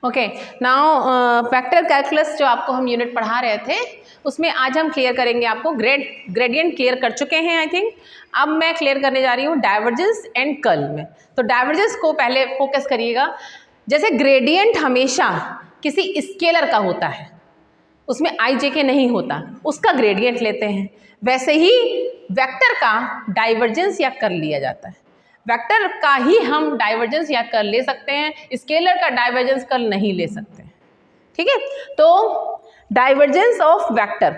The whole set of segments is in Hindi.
ओके, नाउ वेक्टर कैलकुलस जो आपको हम यूनिट पढ़ा रहे थे उसमें आज हम क्लियर करेंगे, आपको ग्रेडियंट क्लियर कर चुके हैं आई थिंक। अब मैं क्लियर करने जा रही हूँ डाइवर्जेंस एंड कर्ल में। तो डाइवर्जेंस को पहले फोकस करिएगा। जैसे ग्रेडियंट हमेशा किसी स्केलर का होता है, उसमें आई जे के नहीं होता, उसका ग्रेडियंट लेते हैं, वैसे ही वेक्टर का डाइवर्जेंस या कर्ल लिया जाता है। वेक्टर का ही हम डाइवर्जेंस या कर्ल ले सकते हैं, स्केलर का डाइवर्जेंस कर्ल नहीं ले सकते। ठीक है, तो डाइवर्जेंस ऑफ वेक्टर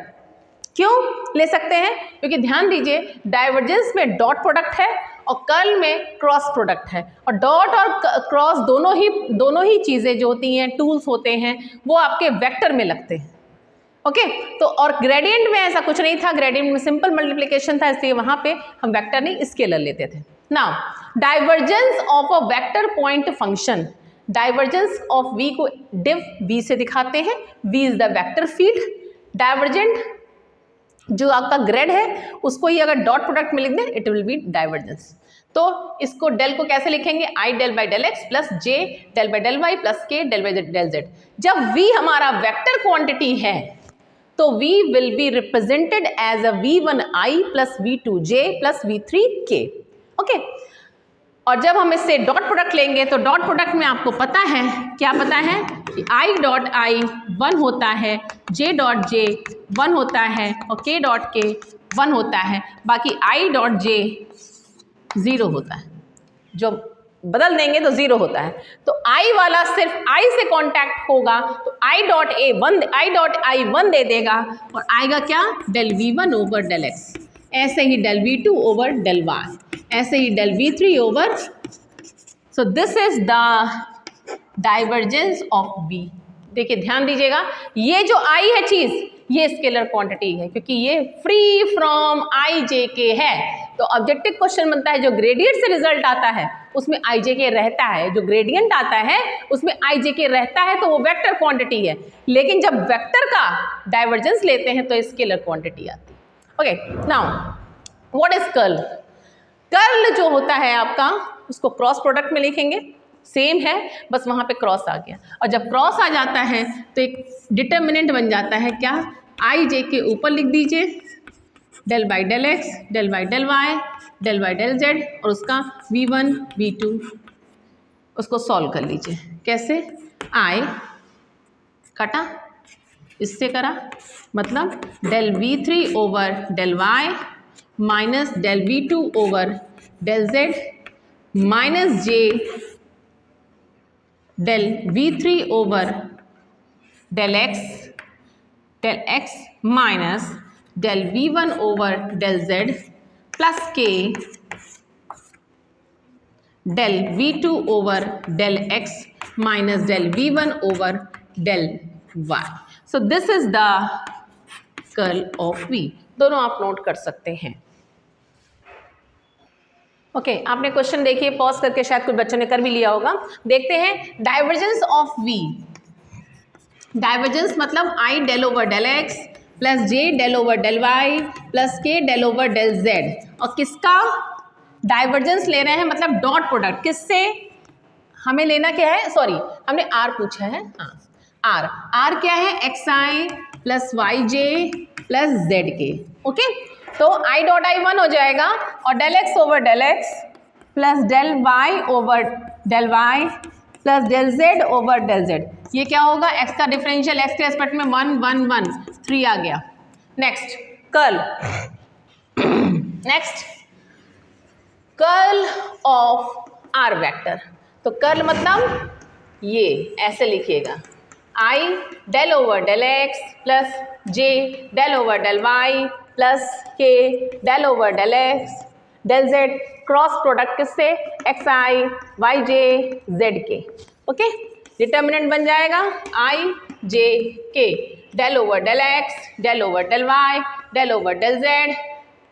क्यों ले सकते हैं? क्योंकि ध्यान दीजिए डाइवर्जेंस में डॉट प्रोडक्ट है और कर्ल में क्रॉस प्रोडक्ट है, और डॉट और क्रॉस दोनों ही चीज़ें जो होती हैं, टूल्स होते हैं, वो आपके वेक्टर में लगते हैं। ओके, तो और ग्रेडियंट में ऐसा कुछ नहीं था, ग्रेडियंट में सिंपल मल्टीप्लिकेशन था, इसलिए वहां पे हम वेक्टर नहीं स्केलर लेते थे। Now divergence of a vector point function, divergence of v को div v से दिखाते हैं। v is the vector field, divergent जो आपका ग्रेड है उसको ही अगर डॉट प्रोडक्ट में लिख दें इट विल बी डाइवर्जेंस। तो इसको डेल को कैसे लिखेंगे? I del by del x plus J del by del Y plus K del by del Z. जब v हमारा वेक्टर क्वांटिटी है तो v will be represented as a v1i plus v2j plus v3k। Okay, और जब हम इससे डॉट प्रोडक्ट लेंगे तो डॉट प्रोडक्ट में आपको पता है, क्या पता है कि i डॉट i 1 होता है, j डॉट j 1 होता है और k डॉट k 1 होता है, बाकी i डॉट j 0 होता है। जो बदल देंगे तो 0 होता है। तो i वाला सिर्फ i से कांटेक्ट होगा तो i डॉट i 1 दे देगा और आएगा क्या? Del v1 over del x, ऐसे ही del v2 over del y, ऐसे ही del v3 over. So this is the divergence of v। देखिए ध्यान दीजिएगा, ये जो i है चीज, ये स्केलर क्वांटिटी है क्योंकि ये फ्री फ्रॉम आई जे के है। तो ऑब्जेक्टिव क्वेश्चन बनता है जो ग्रेडियंट से रिजल्ट आता है उसमें आई जे के रहता है, जो ग्रेडियंट आता है उसमें आई जे के रहता है, तो वो वेक्टर क्वांटिटी है। लेकिन जब वेक्टर का डाइवर्जेंस लेते हैं तो स्केलर क्वांटिटी आती है। Okay, now what is curl? Curl जो होता है आपका उसको क्रॉस प्रोडक्ट में लिखेंगे, सेम है बस वहाँ पे क्रॉस आ गया, और जब क्रॉस आ जाता है तो एक डिटर्मिनेंट बन जाता है क्या? आई जे के ऊपर लिख दीजिए del by del x del by del y del by del z, और उसका v1 v2 उसको सॉल्व कर लीजिए। कैसे? आई कटा, इससे करा, मतलब del v3 over del Y minus del v2 over del Z minus J del v3 over del x minus del v1 over del z plus K del v2 over del x minus del v1 over del y। So this is the curl of v। दोनों आप नोट कर सकते हैं। ओके, आपने क्वेश्चन देखिए, पॉज करके शायद कुछ बच्चों ने कर भी लिया होगा। देखते हैं डाइवर्जेंस ऑफ v। डाइवर्जेंस मतलब i del over del x plus j del over del y plus k del over del z, और किसका डाइवर्जेंस ले रहे हैं? मतलब डॉट प्रोडक्ट। किससे हमें लेना क्या है? सॉरी, हमने r पूछा है। हाँ, r क्या है? xi plus yj plus zk। Okay, तो i डॉट i 1 हो जाएगा और del x over del x plus del y over del y plus del z over del z। ये क्या होगा? x का डिफरेंशियल x के रेस्पेक्ट में 1 1 1 3 आ गया। Next curl, next curl of r vector. तो कर्ल मतलब ये ऐसे लिखिएगा, i del over del x plus j del over del y plus k del over del x del z, cross product किससे? xi yj zk। Okay, determinant बन जाएगा i j k del over del x del over del y del over del z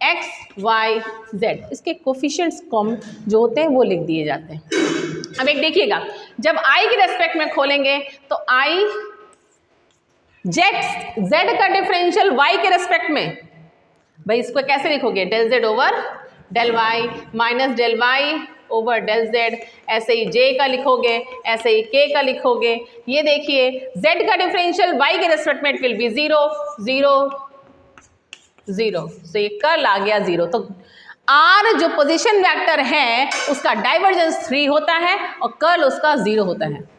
x y z। इसके कोफिशिएंट्स कॉमन जो होते हैं वो लिख दिए जाते हैं। अब एक देखिएगा, जब i के रेस्पेक्ट में खोलेंगे तो i z का डिफरेंशियल y के रेस्पेक्ट में, भाई इसको कैसे लिखोगे? Del z over del y minus del y over del z, ऐसे ही जे का लिखोगे, ऐसे ही के का लिखोगे। ये देखिए जेड का डिफरेंशियल वाई के रेस्पेक्ट में विल बी 0 0 0, तो ये कर्ल आ गया 0। तो आर जो पोजीशन वेक्टर है उसका डाइवर्जेंस 3 होता है और कर्ल उसका 0 होता है।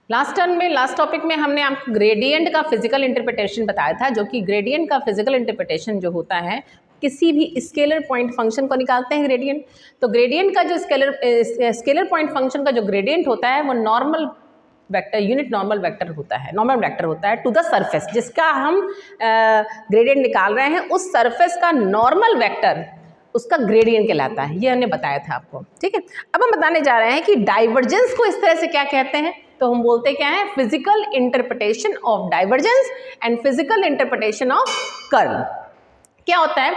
लास्ट टर्म में, लास्ट टॉपिक में हमने आपको ग्रेडियंट का फिजिकल इंटरप्रिटेशन बताया था, जो कि ग्रेडियंट का फिजिकल इंटरप्रिटेशन जो होता है, किसी भी स्केलर पॉइंट फंक्शन को निकालते हैं ग्रेडियंट। तो ग्रेडियंट का जो स्केलर पॉइंट फंक्शन का जो ग्रेडियंट होता है वो normal vector, unit normal vector होता है, नॉर्मल वेक्टर होता है टू द सरफेस, जिसका हम ग्रेडियंट निकाल रहे हैं उस सरफेस का नॉर्मल वेक्टर उसका ग्रेडियंट कहलाता है। ये हमने बताया था आपको, ठीक है। अब हम बताने जा रहे हैं कि डाइवर्जेंस को इस तरह से क्या कहते हैं, तो हम बोलते क्या है, physical interpretation of divergence and physical interpretation of curl. क्या होता है,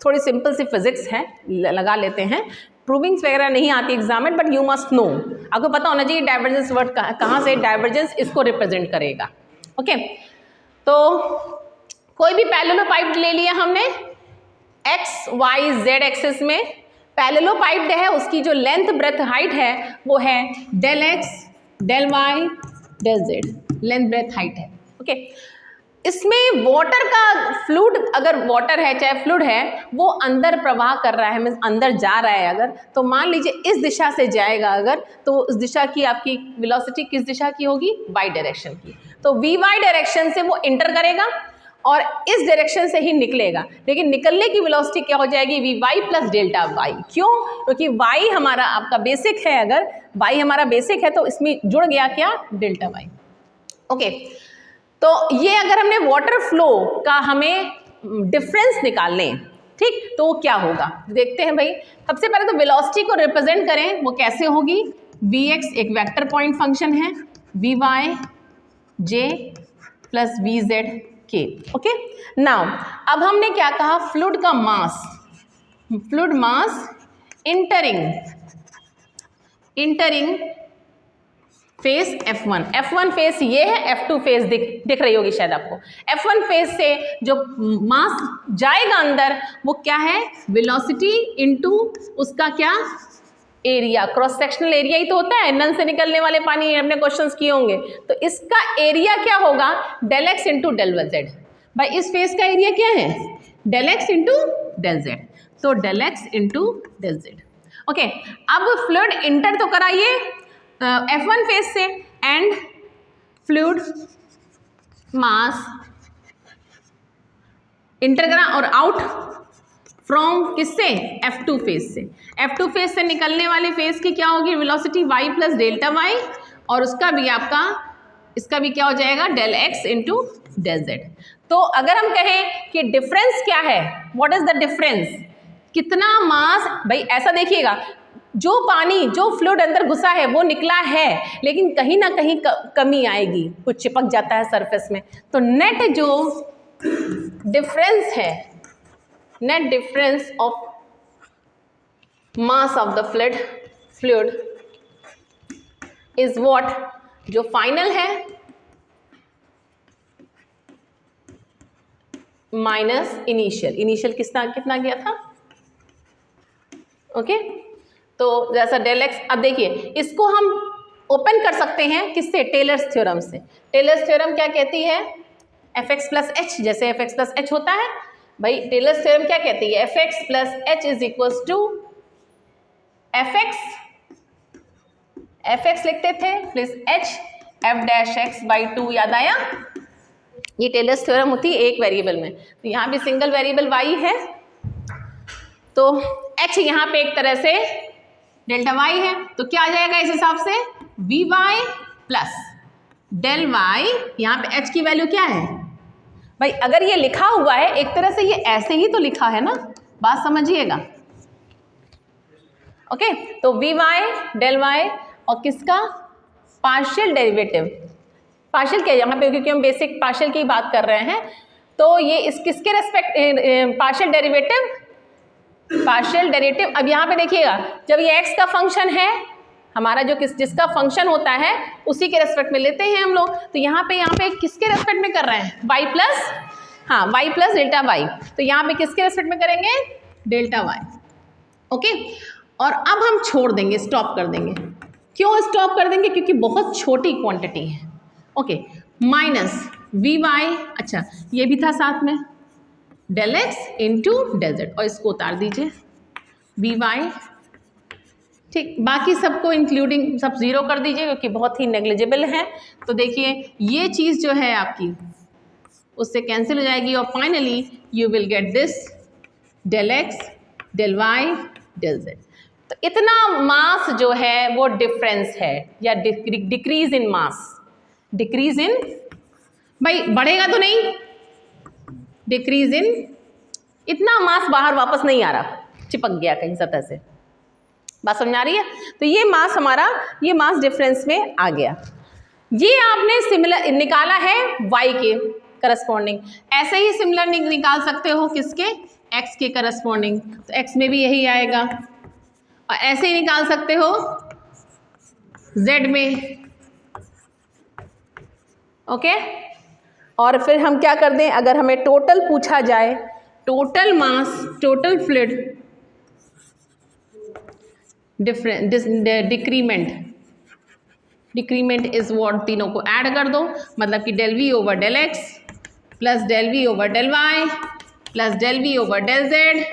थोड़ी सिंपल सी फिजिक्स है, लगा लेते हैं। प्रूविंग्स वगैरह नहीं आती एग्जाम में, बट यू मस्ट नो, आपको पता होना चाहिए डाइवर्जेंस वर्ड कहाँ से डाइवर्जेंस इसको रिप्रेजेंट करेगा। ओके, तो कोई भी पैरेललोपाइड ले लिया हमने, एक्स वाई जेड एक्सिस में पैरेललोपाइड है, उसकी जो लेंथ ब्रेथ हाइट है वो है del x del y del z, length breadth height है। ओके, इसमें वाटर का फ्लूइड, अगर वाटर है चाहे फ्लूइड है, वो अंदर प्रवाह कर रहा है, मीन्स अंदर जा रहा है अगर, तो मान लीजिए इस दिशा से जाएगा अगर, तो उस दिशा की आपकी वेलोसिटी किस दिशा की होगी, वाई डायरेक्शन की। तो वी वाई डायरेक्शन से वो इंटर करेगा और इस डायरेक्शन से ही निकलेगा, लेकिन निकलने की वेलोसिटी क्या हो जाएगी, v y plus delta y. क्यों, क्योंकि वाई हमारा आपका बेसिक है, अगर वाई हमारा बेसिक है तो इसमें जुड़ गया क्या, डेल्टा वाई। ओके, तो ये अगर हमने वाटर फ्लो का हमें डिफरेंस निकालने, ठीक, तो वो क्या होगा देखते हैं भाई। सबसे पहले तो वेलोसिटी को रिप्रेजेंट करें, वो कैसे होगी, वी एक्स एक वेक्टर पॉइंट फंक्शन है, v y j plus v z के। ओके, नाउ अब हमने क्या कहा, फ्लूइड का mass, fluid mass entering face F1, F1 face ये है, F2 फेस दिख रही होगी शायद आपको। F1 फेस से जो मास जाएगा अंदर वो क्या है, वेलोसिटी इनटू उसका क्या, एरिया, क्रॉस सेक्शनल एरिया ही तो होता है, नल से निकलने वाले पानी हमने क्वेश्चंस किए होंगे, तो इसका एरिया क्या होगा, del x into del z. भाई इस फेस का एरिया क्या है, del x into del z, तो del x into del z. Okay, अब फ्लूइड इंटर तो कराइए F1 फेज से, एंड फ्लूइड मास इंटर करा और आउट फ्रॉम किससे, F2 फेज से। F2 फेज से निकलने वाले फेज की क्या होगी, velocity y plus delta y, और उसका भी आपका, इसका भी क्या हो जाएगा, del x into del z. तो अगर हम कहें कि डिफरेंस क्या है, व्हाट इज द डिफरेंस, कितना मास, भाई ऐसा देखिएगा, जो पानी, जो फ्लूइड अंदर घुसा है वो निकला है, लेकिन कहीं ना कहीं कमी आएगी, कुछ चिपक जाता है सरफेस में, तो नेट जो डिफरेंस है, net difference of mass of the fluid is what, जो फाइनल है माइनस इनिशियल, इनिशियल कितना गया था। ओके, तो जैसा डेल एक्स, अब देखिए इसको हम ओपन कर सकते हैं किससे, टेलर्स थ्योरम से। टेलर्स थ्योरम क्या कहती है, एफ एक्स प्लस एच, जैसे एफ एक्स प्लस एच होता है, भाई टेलर्स थ्योरम क्या कहती है, f x plus h is equals to f x लिखते थे plus h f dash x by 2, याद आया, ये टेलर्स थ्योरम होती है एक वेरिएबल में। तो यहाँ भी सिंगल वेरिएबल y है, तो h यहाँ पे एक तरह से डेल्टा y है, तो क्या आ जाएगा इस हिसाब से, v y plus del y, यहाँ पे h की वैल्यू क्या है, भाई अगर ये लिखा हुआ है एक तरह से, ये ऐसे ही तो लिखा है ना, बात समझिएगा। ओके, तो वी वाई डेल वाई और किसका पार्शियल डेरिवेटिव, पार्शियल क्या है यहाँ पे, क्योंकि हम बेसिक पार्शियल की बात कर रहे हैं, तो ये इस किसके रेस्पेक्ट, पार्शियल डेरिवेटिव। अब यहाँ पे देखिएगा, जब ये x का फंक्शन है हमारा, जो जिसका फंक्शन होता है उसी के रेस्पेक्ट में लेते हैं हम लोग, तो यहाँ पे किसके रेस्पेक्ट में कर रहे हैं, y प्लस, हाँ y प्लस डेल्टा वाई, तो यहाँ पे किसके रेस्पेक्ट में करेंगे, डेल्टा वाई। ओके, और अब हम छोड़ देंगे, स्टॉप कर देंगे। क्यों स्टॉप कर देंगे? क्योंकि बहुत छोटी क्वांटिटी है। ओके, माइनस वी वाई, अच्छा ये भी था साथ में, del x into del z, और इसको उतार दीजिए वी वाई। ठीक, बाकी सबको इंक्लूडिंग सब ज़ीरो कर दीजिए क्योंकि बहुत ही नेग्लिजिबल है। तो देखिए ये चीज़ जो है आपकी उससे कैंसिल हो जाएगी, और finally you will get this del x del y del z. तो इतना मास जो है वो डिफरेंस है, या decrease in mass, decrease in, भाई बढ़ेगा तो नहीं, डिक्रीज इन, इतना मास बाहर वापस नहीं आ रहा, चिपक गया कहीं सतह से। बात समझ आ रही है? तो ये मास हमारा, ये मास डिफरेंस में आ गया। ये आपने सिमिलर निकाला है y के करस्पॉन्डिंग, ऐसे ही सिमिलर निकाल सकते हो किसके, x के करस्पॉन्डिंग, तो x में भी यही आएगा, और ऐसे ही निकाल सकते हो z में। ओके, और फिर हम क्या कर दें, अगर हमें टोटल पूछा जाए, total mass, total fluid decrement is what, तीनों को ऐड कर दो, मतलब कि del v over del x plus del v over del Y plus del v over del z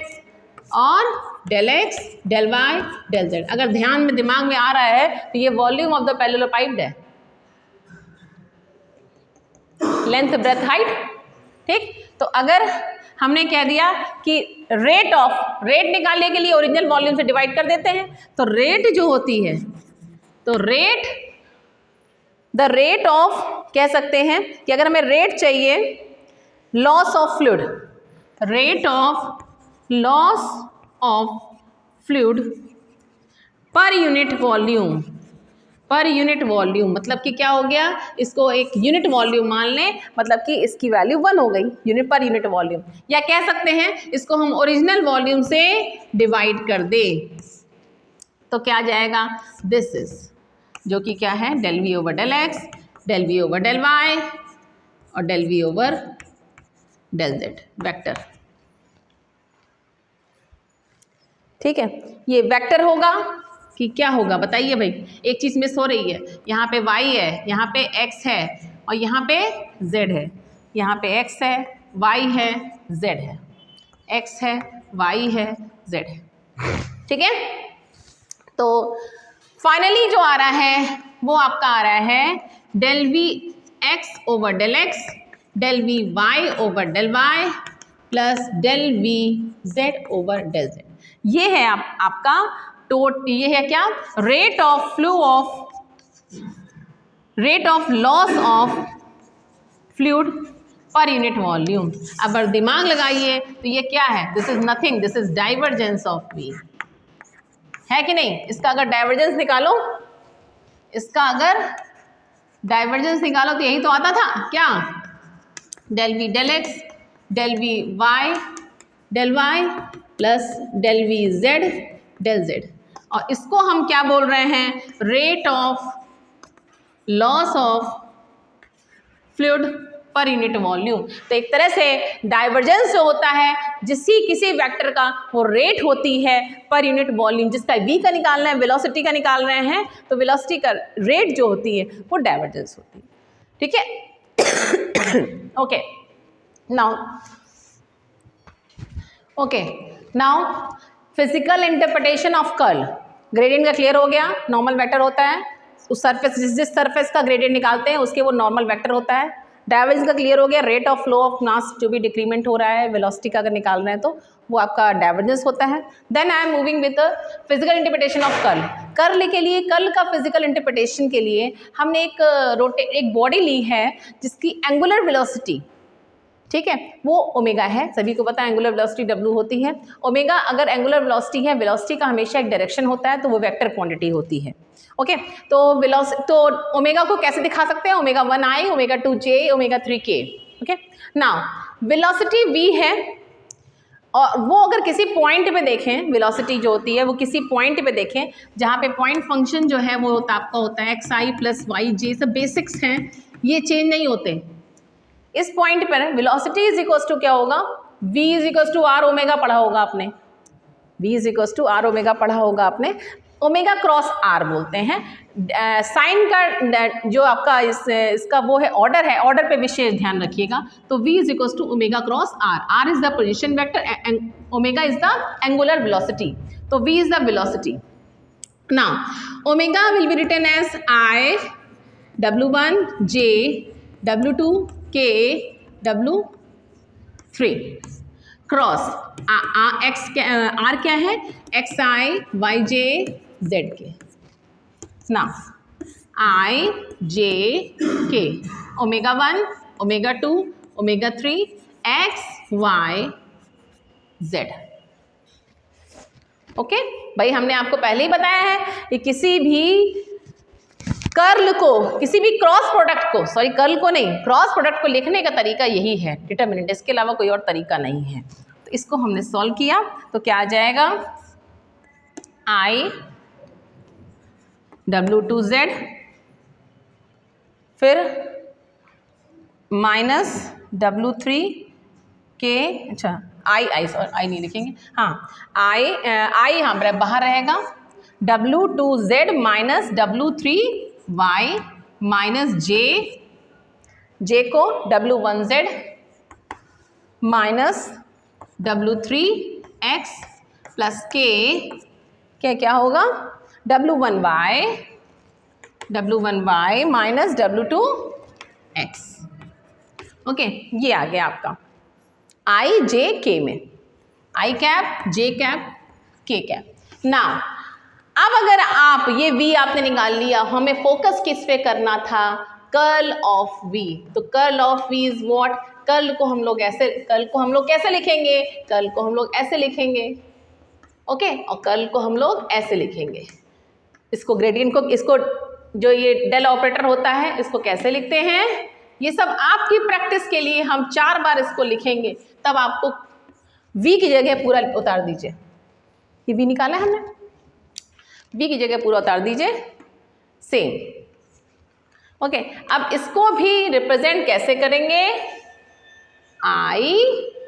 और del x del y del z. अगर ध्यान में दिमाग में आ रहा है तो ये वॉल्यूम ऑफ द पैरेललोपाइड है, लेंथ ब्रेथ हाइट। ठीक, तो अगर हमने कह दिया कि रेट निकालने के लिए ओरिजिनल वॉल्यूम से डिवाइड कर देते हैं, तो रेट जो होती है, तो द रेट ऑफ, कह सकते हैं कि अगर हमें रेट चाहिए loss of fluid, rate of loss of fluid per unit volume, पर यूनिट वॉल्यूम मतलब कि क्या हो गया, इसको एक यूनिट वॉल्यूम मान लें, मतलब कि इसकी वैल्यू 1 हो गई, यूनिट पर यूनिट वॉल्यूम, या कह सकते हैं इसको हम ओरिजिनल वॉल्यूम से डिवाइड कर दें, तो क्या जाएगा, दिस इज, जो कि क्या है, del v over del x, del v over del y और del v over del z vector. ठीक है, ये वेक्टर होगा कि क्या होगा बताइए भाई, एक चीज़ मिस हो रही है, यहाँ पे y है, यहाँ पे x है और यहाँ पे z है, यहाँ पे x है, y है, z है, x है, y है, z है। ठीक है, तो फाइनली जो आ रहा है वो आपका आ रहा है del v x over del x, del v y over del Y plus del v z over del z. ये है आपका ये है क्या, rate of loss of fluid per unit volume. अगर दिमाग लगाइए तो ये क्या है, this is nothing, this is divergence of v, है कि नहीं? इसका अगर डाइवर्जेंस निकालो, इसका अगर डाइवर्जेंस निकालो तो यही तो आता था क्या, del v del x, del v y del Y plus del v z del z, और इसको हम क्या बोल रहे हैं, rate of loss of fluid per unit volume. तो एक तरह से डाइवर्जेंस जो होता है किसी वेक्टर का, वो रेट होती है पर यूनिट वॉल्यूम, जिसका v का निकालना है, वेलोसिटी का निकाल रहे हैं, तो वेलोसिटी का रेट जो होती है वो डाइवर्जेंस होती है। ठीक है, okay now physical interpretation of curl. Gradient का क्लियर हो गया, नॉर्मल वेक्टर होता है, उस सरफेस जिस सरफेस का ग्रेडियंट निकालते हैं उसके वो नॉर्मल वेक्टर होता है। डाइवर्जेंस का क्लियर हो गया, rate of flow of mass जो भी डिक्रीमेंट हो रहा है वेलोसिटी का अगर निकाल रहे हैं तो वो आपका डाइवर्जेंस होता है। Then I am moving with physical interpretation of curl. Curl के लिए, कर्ल का फिजिकल इंटरप्रिटेशन के लिए हमने एक बॉडी ली है जिसकी एंगुलर वेलोसिटी, ठीक है, वो ओमेगा है, सभी को पता है एंगुलर वेलोसिटी W होती है। ओमेगा अगर एंगुलर वेलोसिटी है, वेलोसिटी का हमेशा एक डायरेक्शन होता है, तो वो वेक्टर क्वांटिटी होती है। ओके, तो ओमेगा को कैसे दिखा सकते हैं, omega 1i, omega 2j, omega 3k। Okay, now velocity v है, और वो अगर किसी पॉइंट पे देखें, वेलोसिटी जो होती है वो किसी पॉइंट पे देखें जहाँ पे पॉइंट फंक्शन जो है वो आपका होता है xi प्लस yj, सब बेसिक्स हैं, ये चेंज नहीं होते। इस पॉइंट पर वेलोसिटी इज इक्वल टू क्या होगा, v is equal to r omega पढ़ा होगा आपने, V is equals to r omega पढ़ा होगा आपने, ओमेगा क्रॉस आर बोलते हैं। साइन का जो आपका इसका वो है ऑर्डर है, ऑर्डर पे विशेष ध्यान रखिएगा। तो V is equals to omega cross r, r is the position vector, omega is the angular velocity, तो V is the velocity. Now omega will be written as I W1 J W2 K W3 cross x R क्या है, XI YJ ZK। Now I J K omega 1 omega 2 omega 3 X Y Z। Okay भाई, हमने आपको पहले ही बताया है कि किसी भी कर्ल को, किसी भी क्रॉस प्रोडक्ट को, सॉरी कर्ल को नहीं, क्रॉस प्रोडक्ट को लिखने का तरीका यही है, डिटर्मिनेंट, इसके अलावा कोई और तरीका नहीं है। तो इसको हमने सॉल्व किया तो क्या आ जाएगा, I W2Z फिर माइनस W3K, अच्छा आई नहीं लिखेंगे, हाँ आई हाँ बाहर रहेगा, W2Z minus W3Y minus J को W1Z minus W3X plus K क्या होगा, W1Y माइनस W2X। ओके, ये आ गया आपका आई जे के में, आई कैप जे कैप के कैप। ना अब अगर आप ये V आपने निकाल लिया, हमें फोकस किस पे करना था, कर्ल ऑफ V। तो curl of V is what, curl को हम लोग कैसे लिखेंगे, कर्ल को हम लोग ऐसे लिखेंगे, ओके, और कर्ल को हम लोग ऐसे लिखेंगे। इसको ग्रेडियंट को, इसको जो ये डेल ऑपरेटर होता है इसको कैसे लिखते हैं, ये सब आपकी प्रैक्टिस के लिए हम 4 बार इसको लिखेंगे, तब आपको V की जगह पूरा उतार दीजिए, ये V निकाला है हमने, V की जगह पूरा उतार दीजिए, सेम। ओके, अब इसको भी रिप्रेजेंट कैसे करेंगे, I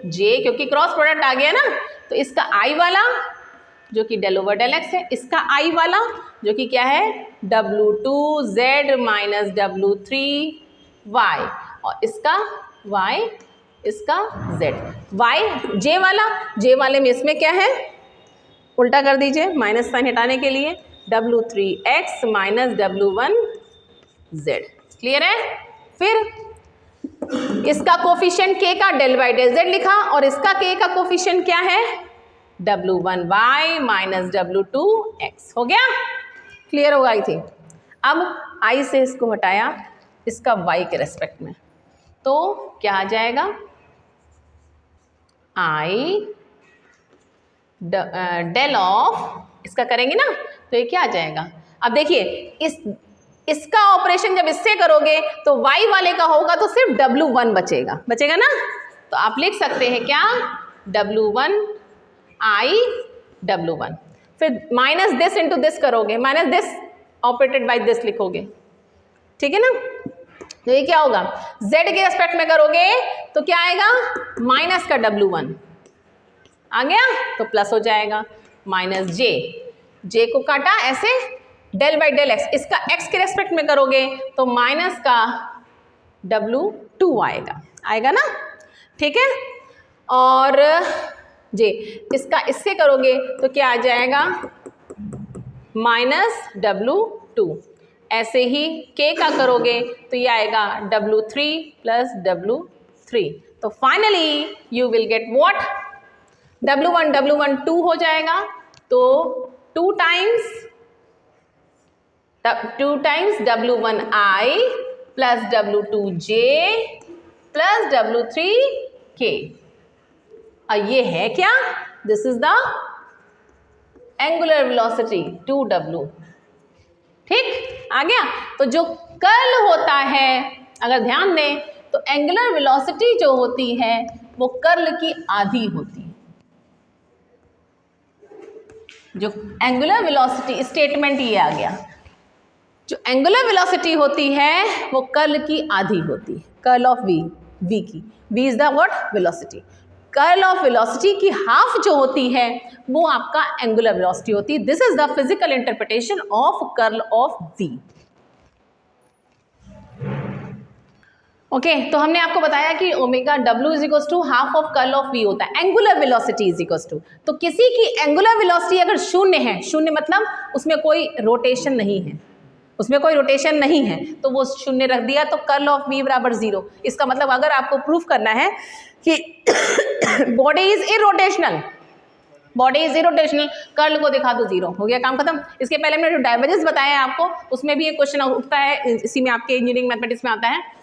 J, क्योंकि क्रॉस प्रोडक्ट आ गया ना, तो इसका I वाला जो कि डेल ओवर डेल एक्स है, इसका I वाला जो कि क्या है W2Z माइनस W3Y, और इसका Y, इसका Z, Y J वाला, J वाले में इसमें क्या है, उल्टा कर दीजिए माइनस साइन हटाने के लिए, W3X माइनस W1Z। क्लियर है। फिर इसका कोफिशिएंट K का डेल बाई डेल Z लिखा, और इसका K का कोफिशिएंट क्या है, W1Y माइनस W2X। हो गया, क्लियर होगा आई थिंक। अब I से इसको हटाया इसका Y के रेस्पेक्ट में, तो क्या आ जाएगा, I डेल ऑफ, इसका करेंगे ना तो ये क्या आ जाएगा। अब देखिए इसका ऑपरेशन जब इससे करोगे तो Y वाले का होगा तो सिर्फ W1 बचेगा ना, तो आप लिख सकते हैं क्या, W1 I W1, फिर माइनस दिस इंटू दिस करोगे, minus this operated by this लिखोगे, ठीक है ना। तो ये क्या होगा, Z के रेस्पेक्ट में करोगे तो क्या आएगा, माइनस का W1 आ गया तो प्लस हो जाएगा, माइनस J को काटा ऐसे डेल बाई डेल एक्स, इसका x के रेस्पेक्ट में करोगे तो माइनस का W2 आएगा ना, ठीक है। और J इसका इससे करोगे तो क्या आ जाएगा, माइनस W2। ऐसे ही K का करोगे तो ये आएगा W3 प्लस W3। तो finally you will get what, W1 2 हो जाएगा, तो 2 times W1I plus W2J plus W3K, और ये है क्या, this is the angular velocity 2W। ठीक, आ गया। तो जो कर्ल होता है, अगर ध्यान दें तो एंगुलर वेलोसिटी जो होती है वो कर्ल की आधी होती है। जो एंगुलर वेलोसिटी स्टेटमेंट ये आ गया, जो एंगुलर वेलोसिटी होती है वो कर्ल की आधी होती है, कर्ल ऑफ V की, V is the what, velocity. Curl of velocity की हाफ जो होती है वो आपका एंगुलर वेलोसिटी होती है। This is the physical interpretation of curl of v। Okay तो हमने आपको बताया कि omega w is equal to half of curl of v होता है। Angular velocity is equal to, तो किसी की एंगुलर वेलोसिटी अगर शून्य है, शून्य मतलब उसमें कोई रोटेशन नहीं है, उसमें कोई रोटेशन नहीं है, तो वो शून्य रख दिया तो कर्ल ऑफ v बराबर 0। इसका मतलब अगर आपको प्रूफ करना है कि body is irrotational, body is irrotational, curl को दिखा दो 0, हो गया काम खत्म। इसके पहले मैंने जो डाइवर्जेंस बताया आपको उसमें भी एक क्वेश्चन उठता है, इसी में आपके इंजीनियरिंग मैथमेटिक्स में आता है।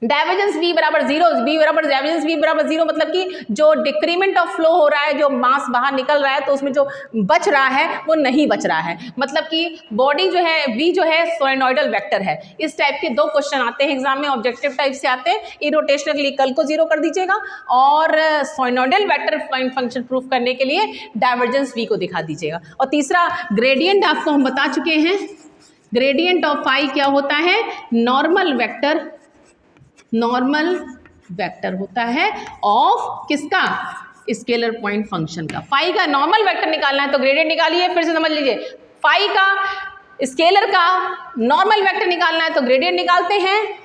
डाइवर्जेंस v बराबर 0, v बराबर डाइवर्जेंस v बराबर 0 मतलब कि जो डिक्रीमेंट ऑफ फ्लो हो रहा है, जो मास बाहर निकल रहा है तो उसमें जो बच रहा है वो नहीं बच रहा है, मतलब कि बॉडी जो है v जो है सोलेनॉइडल वेक्टर है। इस टाइप के 2 क्वेश्चन आते हैं एग्जाम में, ऑब्जेक्टिव टाइप से आते हैं। इरोटेशनल के लिए कर्ल को 0 कर दीजिएगा और सोलेनॉइडल वेक्टर फंक्शन प्रूफ करने के लिए डाइवर्जेंस v को दिखा दीजिएगा। और तीसरा ग्रेडियंट आपको हम बता चुके हैं, ग्रेडियंट ऑफ फाई क्या होता है, नॉर्मल वेक्टर, नॉर्मल वेक्टर होता है ऑफ किसका, स्केलर पॉइंट फंक्शन का। फाई का नॉर्मल वेक्टर निकालना है तो ग्रेडियंट निकालिए, फिर से समझ लीजिए। फाई का स्केलर का नॉर्मल वेक्टर निकालना है तो ग्रेडियंट निकालते हैं,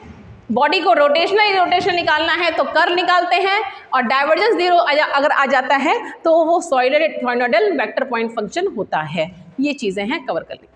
बॉडी को रोटेशन निकालना है तो कर्ल निकालते हैं, और डाइवर्जेंस 0 अगर आ जाता है तो वो सोलेनॉइडल वेक्टर पॉइंट फंक्शन होता है। ये चीज़ें हैं, कवर कर ली।